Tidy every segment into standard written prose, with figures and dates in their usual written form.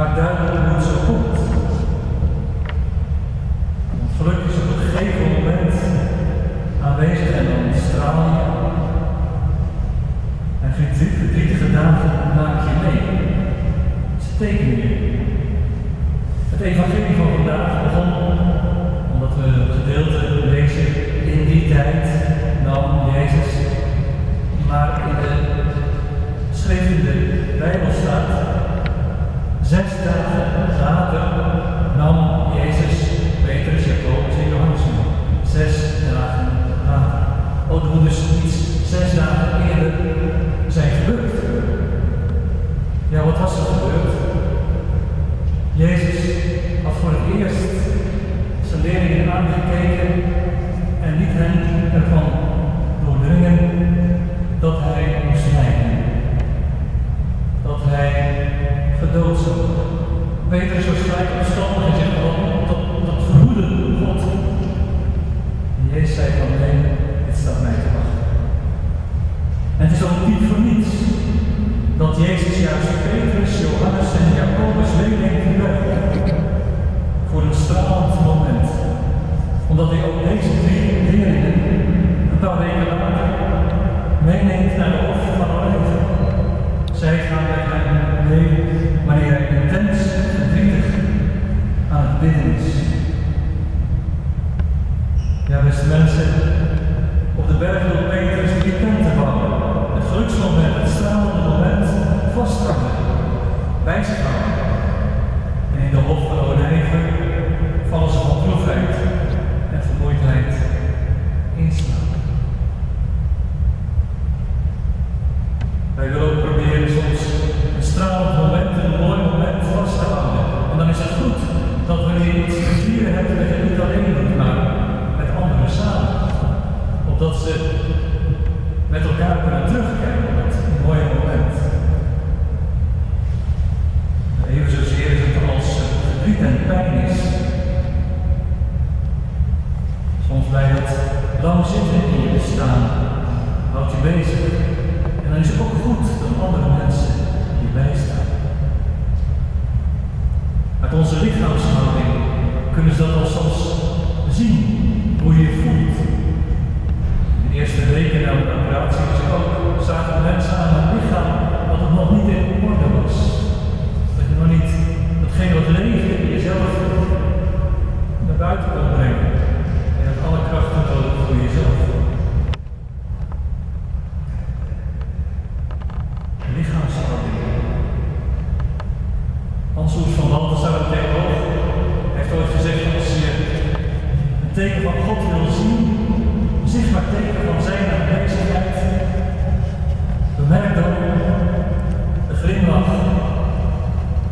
maakt duidelijk hoe het zo komt. Want geluk is op een gegeven moment aanwezig en dan straal je. En verdrietige dagen maak je mee. Ze tekenen je. Het evangelie van vandaag begon omdat we een gedeelte lezen in die tijd nam Jezus, maar in de schrift in de Bijbel staat 6 dagen later nam Jezus Petrus, Jacobus en Johannes mee. 6 dagen later. Oh, er moet dus iets 6 dagen eerder zijn gebeurd. Ja, wat was er gebeurd? Jezus had voor het eerst zijn leerlingen aangekeken en liet hen ervan doordringen dat hij moest lijden. Dat hij gedood zou worden. Petrus was gelijk opstandig en zegt dat verhoede God. En Jezus zei van nee, dit staat mij te wachten. En het is ook niet voor niets dat Jezus juist Petrus, Johannes en Jacobus meeneemt in de voor een stralend moment. Omdat hij ook deze 3 leerlingen een paar weken later meeneemt naar de offer van Olijven. Zij gaan met hem mee wanneer hij intens verdrietig aan het bidden is. Ja, beste mensen, op de berg wil Petrus 3 tenten bouwen. Het geluksmoment, het stralende moment vasthouden, bij zich houden. En in de hof van Olijven vallen ze van droefheid en vermoeidheid inslaan. Wij willen ook proberen soms een stralend moment, een mooi moment vast te houden. En dan is het goed dat wanneer je iets te vieren hebt, dat je het niet alleen doet, maar met anderen samen. Opdat ze met elkaar kunnen terugkijken op het mooie moment. Even zozeer is het als verdriet en pijn is. Soms blijft het lang zitten in je bestaan, houdt je bezig. En dan is het ook goed dat andere mensen je bijstaan. Uit onze lichaamshouding kunnen ze dat al soms zien, hoe je je voelt. In de eerste weken na de operatie zagen mensen aan het lichaam dat het nog niet in orde was. Dat je nog niet datgene wat leven in jezelf naar buiten kon brengen. En je hebt alle krachten nodig voor jezelf. Lichaamshouding. Hans-Oers van Balthasar, een theoloog, heeft ooit gezegd: als je een teken van God wil zien, een zichtbaar teken van zijn aanwezigheid, bemerk dan de glimlach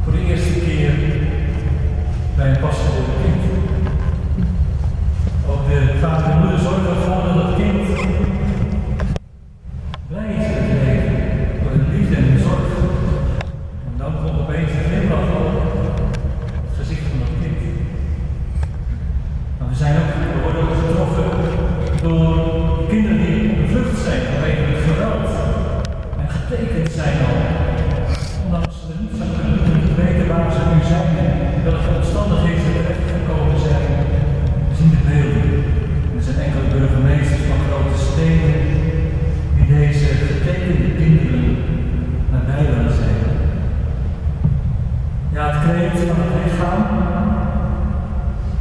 voor de eerste keer bij een pasgeboren kind. Ook de vader en moeder zorgen ervoor dat het kind blij is met het leven, door de liefde en de zorg. En dan komt opeens de glimlach op het gezicht van dat kind. Maar we worden ook getroffen door kinderen die op de vlucht zijn vanwege het geweld. En getekend zijn al. Ondanks ze niet zo kunnen weten waar ze nu zijn en welke omstandigheden ze terecht gekomen zijn. We zien de beelden. Er zijn enkele burgemeesters van grote steden die deze getekende kinderen nabij willen zijn. Ja, het kreet van het lichaam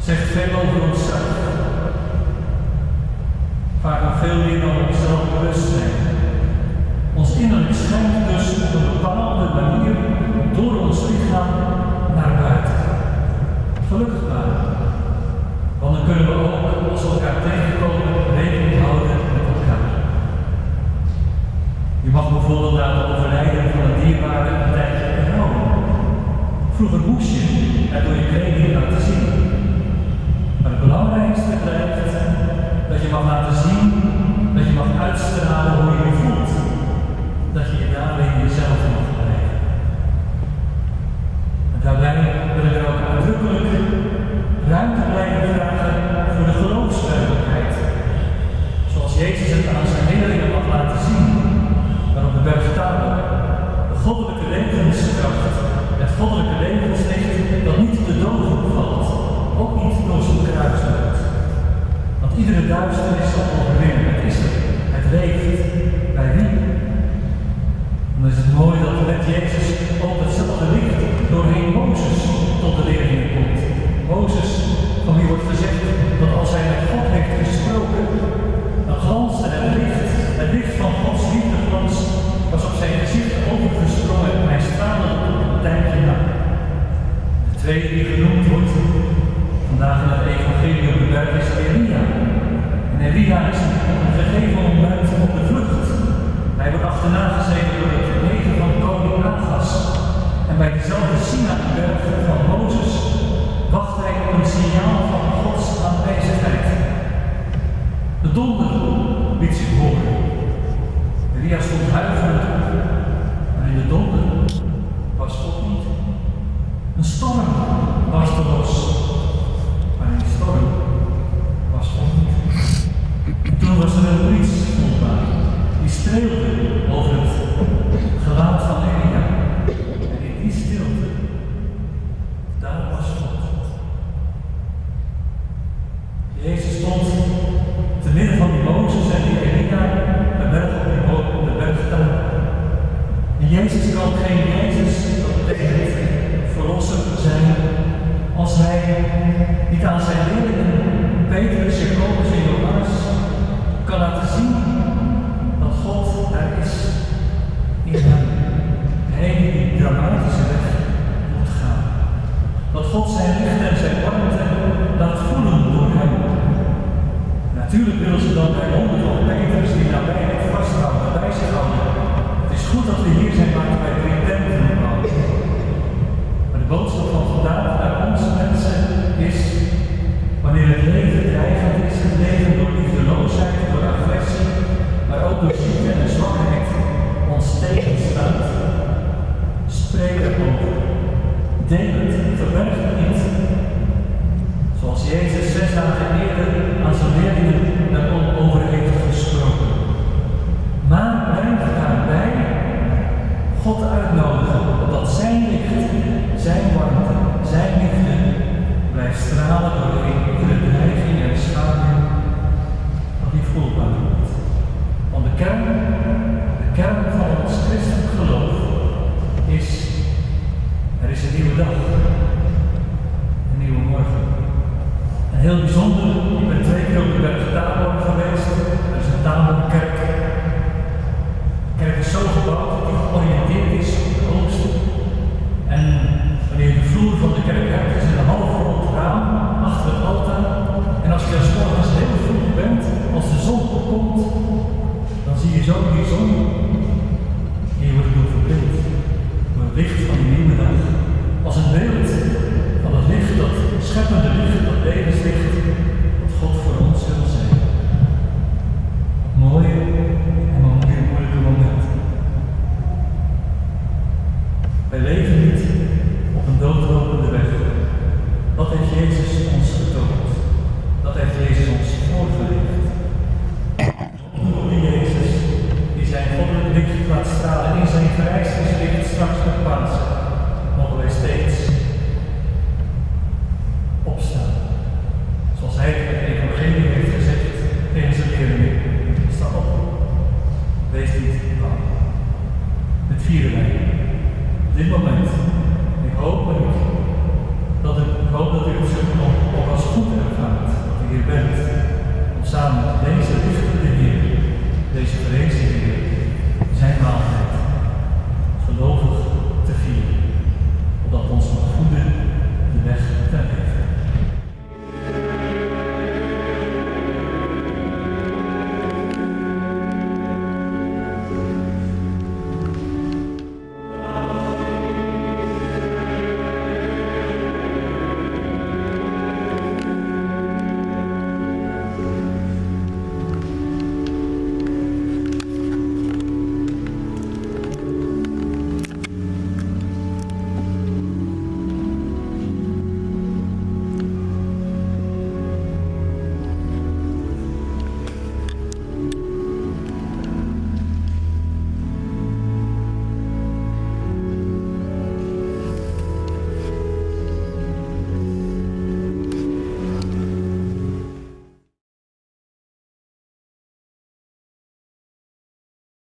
zegt veel over onszelf. Vaak nog veel meer dan op zelfbewustzijn. Ons innerlijk schijnt dus op een bepaalde manier door ons lichaam naar buiten. Gelukkig maar. Want dan kunnen we ook, als we elkaar tegenkomen, rekening houden met elkaar. Je mag bijvoorbeeld na het overlijden van een dierbare een tijdje berouwen. Vroeger moest je het door je kleding laten zien. Maar het belangrijkste blijft dat je mag laten zien, dat je mag uitstralen hoe je je voelt. Dat je daarin jezelf mag blijven. En daarbij willen we ook uitdrukkelijk ruimte blijven vragen voor de geloofswerkelijkheid. Zoals Jezus het aan zijn leerlingen mag laten zien, maar op de berg Tabor. De goddelijke levenskracht, het goddelijke levens degene die genoemd wordt vandaag in het evangelie op de berg is Elia. En Elia is op een gegeven moment op de vlucht. Hij wordt achterna gezeten door het leger van koning Agas. En bij dezelfde Sinaïberg van Mozes wacht hij op een signaal van Gods aanwezigheid. De donder liet zich horen. Elia stond huiverend op, maar in de donder was God niet. Een storm barstte los, maar in die storm was God niet. En toen was er een briets voelbaar, die streelde over het gelaat van Elia. En in die stilte, daar was God. Jezus stond te midden van die Mozes en die Elia, de berg op de berg daar. En Jezus kan geen Jezus, dat betekent verlosser zijn, als hij niet aan zijn leerlingen, Petrus, Jacobus en Johannes, kan laten zien dat God er is in hem. Hij die dramatische weg moet gaan. Dat God zijn licht en zijn warmte laat voelen door hem. Natuurlijk willen ze dan bij honden van Petrus die nabij het vasthouden, bij zich houden. Het is goed dat we hier zijn, maar wij 3 tenten bouwen. Maar de boodschap van vandaag naar ons mensen is, wanneer het leven dreigend is, het leven door liefdeloosheid, door agressie, maar ook door ziekte en zwakheid ons tegenstaat, spreek erover. Deel het, verberg het niet. Zoals Jezus 6 dagen eerder aan zijn leerlingen daarover heeft gesproken. Maar blijf daarbij God uitnodigen, opdat zijn licht, zijn warmte, zijn liefde blijft stralen doorheen iedere dreiging en schaduw dat die voelbaar wordt. Want de kern van ons christelijk geloof is, er is een nieuwe dag, een nieuwe morgen. En heel bijzonder,